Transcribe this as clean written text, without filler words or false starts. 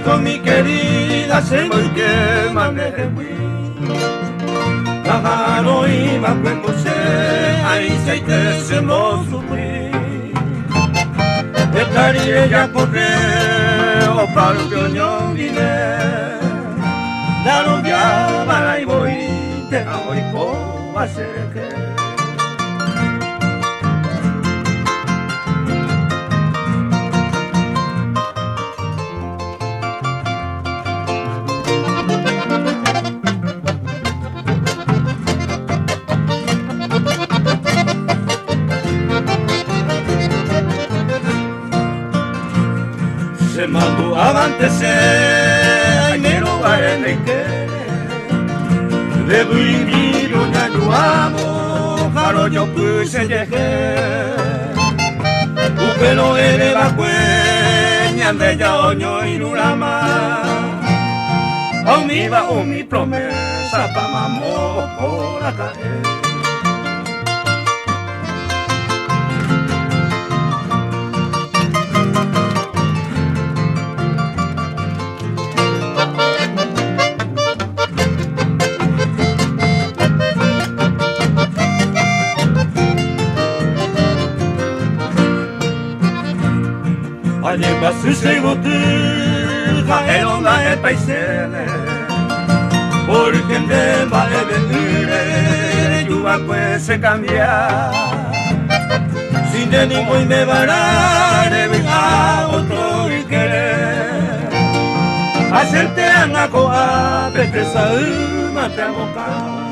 con mi querida se voy que maneje Tajaro y Macuembose, ahí se te se mo sufrir. Estaría ya correo para el que yo vine. Daron ya para y voy, te voy con hacer que. Se mandó avante se ay mero baile que le vivir una yo amo jaro yo puse llegué upelo ere la cueña de ya oño y nurama o mi promesa pa mamó por acá Allí va su segutuja, el onda es paisene, porque en dema de venir, yo pues se cambia. Sin de ningún me vará, de a otro y querer. Hacerte anacoa, vete sa mate a boca.